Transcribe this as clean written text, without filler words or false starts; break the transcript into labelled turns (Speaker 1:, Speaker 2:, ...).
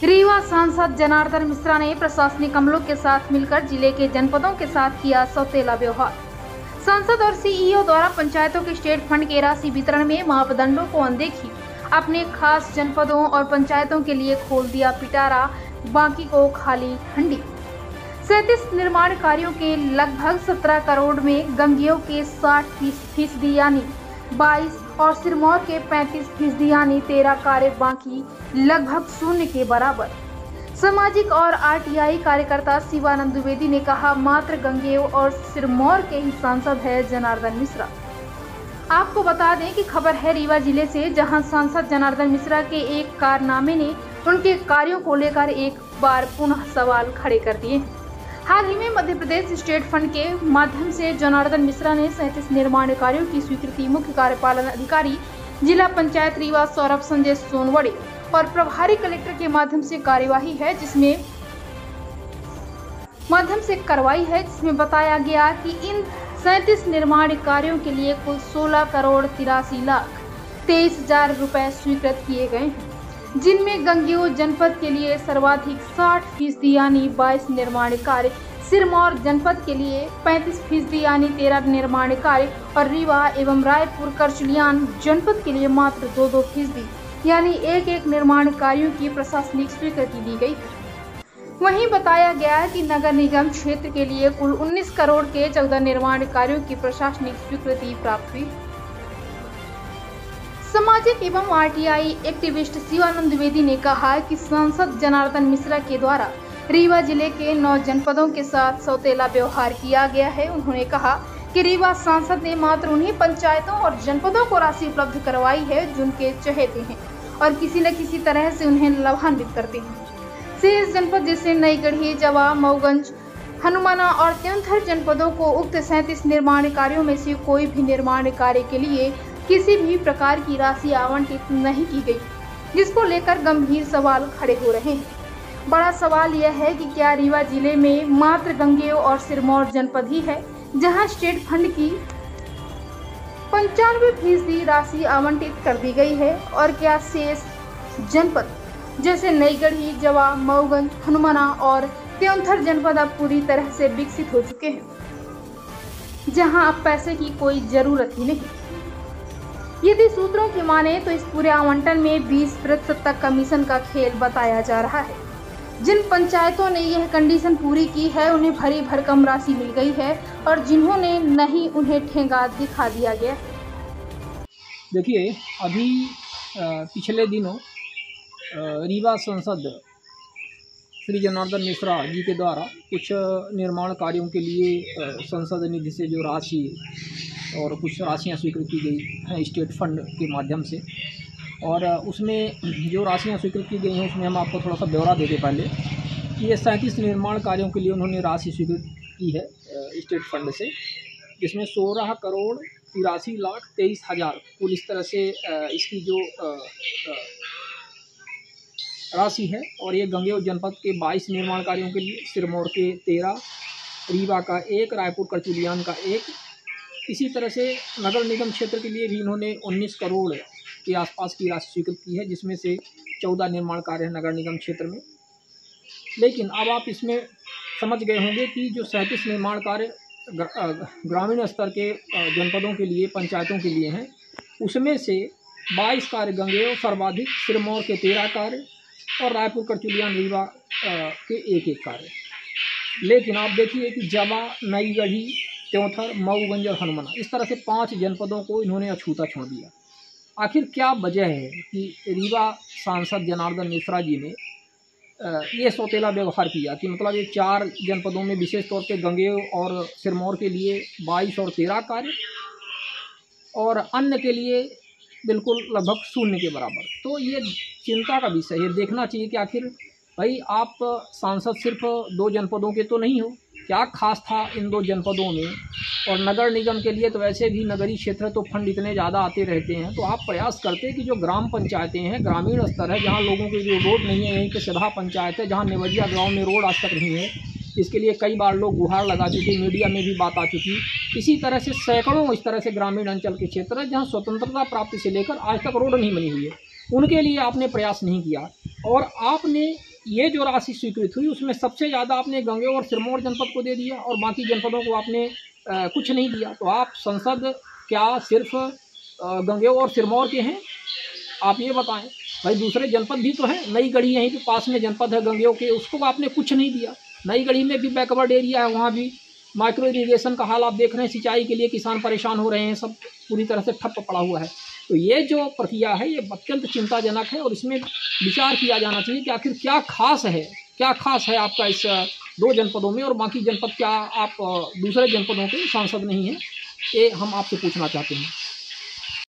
Speaker 1: रीवा सांसद जनार्दन मिश्रा ने प्रशासनिक अमलों के साथ मिलकर जिले के जनपदों के साथ किया सौतेला व्यवहार। सांसद और सीईओ द्वारा पंचायतों के स्टेट फंड के राशि वितरण में मापदंडों को अनदेखी, अपने खास जनपदों और पंचायतों के लिए खोल दिया पिटारा, बाकी को खाली हंडी। 37 निर्माण कार्यों के लगभग 17 करोड़ में गंगेयों के 60% यानी 22 और सिरमौर के 35% यानी 13 कार्य बाकी लगभग शून्य के बराबर। सामाजिक और आरटीआई कार्यकर्ता शिवानंद द्विवेदी ने कहा, मात्र गंगेयों और सिरमौर के ही सांसद है जनार्दन मिश्रा। आपको बता दें कि खबर है रीवा जिले से, जहां सांसद जनार्दन मिश्रा के एक कारनामे ने उनके कार्यों को लेकर एक बार पुनः सवाल खड़े कर दिए। हाल ही में मध्य प्रदेश स्टेट फंड के माध्यम से जनार्दन मिश्रा ने 37 निर्माण कार्यों की स्वीकृति मुख्य कार्यपालन अधिकारी जिला पंचायत रीवा सौरभ संजय सोनवड़े और प्रभारी कलेक्टर के माध्यम से करवाई है, जिसमें बताया गया कि इन 37 निर्माण कार्यों के लिए कुल 16 करोड़ 83 लाख 23 हजार रुपए स्वीकृत किए गए हैं, जिनमें गंगेय जनपद के लिए सर्वाधिक 60% यानी 22 निर्माण कार्य, सिरमौर जनपद के लिए 35% यानी 13 निर्माण कार्य और रीवा एवं रायपुर करचलियान जनपद के लिए मात्र 2% यानी 1 निर्माण कार्यों की प्रशासनिक स्वीकृति दी गई। वहीं बताया गया है कि नगर निगम क्षेत्र के लिए कुल 19 करोड़ के 14 निर्माण कार्यों की प्रशासनिक स्वीकृति प्राप्त हुई। सामाजिक एवं आरटीआई एक्टिविस्ट शिवानंद द्विवेदी ने कहा कि सांसद जनार्दन मिश्रा के द्वारा रीवा जिले के 9 जनपदों के साथ सौतेला व्यवहार किया गया है। उन्होंने कहा कि रीवा सांसद ने मात्र उन्हीं पंचायतों और जनपदों को राशि उपलब्ध करवाई है जिनके चहेते हैं और किसी न किसी तरह से उन्हें लाभान्वित करते हैं। शेष जनपद जैसे नई गढ़ी, जवा, मऊगंज, हनुमाना और त्योंथर जनपदों को उक्त 37 निर्माण कार्यों में से कोई भी निर्माण कार्य के लिए किसी भी प्रकार की राशि आवंटित नहीं की गई, जिसको लेकर गंभीर सवाल खड़े हो रहे हैं। बड़ा सवाल यह है कि क्या रीवा जिले में मात्र गंगेय और सिरमौर जनपद ही है जहां स्टेट फंड की 95% राशि आवंटित कर दी गई है, और क्या शेष जनपद जैसे नई गढ़ी, जवा, मऊगंज, हनुमाना और त्योंथर जनपद अब पूरी तरह से विकसित हो चुके हैं, जहां अब पैसे की कोई जरूरत ही नहीं। यदि सूत्रों की माने तो इस पूरे आवंटन में 20% तक कमीशन का खेल बताया जा रहा है। जिन पंचायतों ने यह कंडीशन पूरी की है उन्हें भरी भरकम राशि मिल गई है और जिन्होंने नहीं उन्हें ठेंगा दिखा दिया गया।
Speaker 2: देखिए, अभी पिछले दिनों रीवा सांसद श्री जनार्दन मिश्रा जी के द्वारा कुछ निर्माण कार्यों के लिए संसद निधि से जो राशि और कुछ राशियां स्वीकृत की गई हैं स्टेट फंड के माध्यम से, और उसमें जो राशियां स्वीकृत की गई हैं उसमें हम आपको थोड़ा सा ब्यौरा देते पहले कि ये 37 निर्माण कार्यों के लिए उन्होंने राशि स्वीकृत की है स्टेट फंड से, जिसमें 16 करोड़ 83 लाख 23 हज़ार कुल इस तरह से इसकी जो राशि है। और ये गंगेय जनपद के 22 निर्माण कार्यों के लिए, सिरमौर के 13, रीवा का 1, रायपुर करचुलियान का 1, इसी तरह से नगर निगम क्षेत्र के लिए भी इन्होंने 19 करोड़ के आसपास की राशि स्वीकृत की है, जिसमें से 14 निर्माण कार्य है नगर निगम क्षेत्र में। लेकिन अब आप इसमें समझ गए होंगे कि जो 37 निर्माण कार्य ग्रामीण स्तर के जनपदों के लिए, पंचायतों के लिए हैं, उसमें से 22 कार्य गंगेय, सर्वाधिक सिरमौर के 13 कार्य और रायपुर करचुलियान रीवा के 1 कार्य। लेकिन आप देखिए कि जवा, नई गढ़ी, त्योंथर, मऊगंज और हनुमाना, इस तरह से 5 जनपदों को इन्होंने अछूता छोड़ दिया। आखिर क्या वजह है कि रीवा सांसद जनार्दन मिश्रा जी ने ये सौतेला व्यवहार किया कि मतलब ये 4 जनपदों में विशेष तौर पे गंगेय और सिरमौर के लिए 22 और 13 कार्य और अन्य के लिए बिल्कुल लगभग शून्य के बराबर। तो ये चिंता का विषय है, देखना चाहिए कि आखिर भाई आप सांसद सिर्फ 2 जनपदों के तो नहीं हो, क्या खास था इन 2 जनपदों में। और नगर निगम के लिए तो वैसे भी नगरीय क्षेत्र तो फंड इतने ज़्यादा आते रहते हैं, तो आप प्रयास करते हैं कि जो ग्राम पंचायतें हैं, ग्रामीण स्तर है, जहां लोगों के जो रोड नहीं है, यहीं पे सदा पंचायत है, जहां नेवजिया गाँव में रोड आज तक नहीं है, इसके लिए कई बार लोग गुहार लगा चुके, मीडिया में भी बात आ चुकी। इसी तरह से सैकड़ों इस तरह से ग्रामीण अंचल के क्षेत्र है जहाँ स्वतंत्रता प्राप्ति से लेकर आज तक रोड नहीं बनी हुई है, उनके लिए आपने प्रयास नहीं किया। और आपने ये जो राशि स्वीकृत हुई उसमें सबसे ज़्यादा आपने गंगेय और सिरमौर जनपद को दे दिया और बाकी जनपदों को आपने कुछ नहीं दिया। तो आप सांसद क्या सिर्फ गंगेय और सिरमौर के हैं? आप ये बताएं भाई, दूसरे जनपद भी तो हैं। नई गढ़ी यहीं पे पास में जनपद है गंगेय के, उसको आपने कुछ नहीं दिया। नई गढ़ी में भी बैकवर्ड एरिया है, वहाँ भी माइक्रो इरीगेशन का हाल आप देख रहे हैं, सिंचाई के लिए किसान परेशान हो रहे हैं, सब पूरी तरह से ठप्प पड़ा हुआ है। तो ये जो प्रक्रिया है ये अत्यंत चिंताजनक है और इसमें विचार किया जाना चाहिए कि आखिर क्या खास है आपका इस 2 जनपदों में, और बाकी जनपद क्या आप दूसरे जनपदों के सांसद नहीं हैं? ये हम आपसे पूछना चाहते हैं।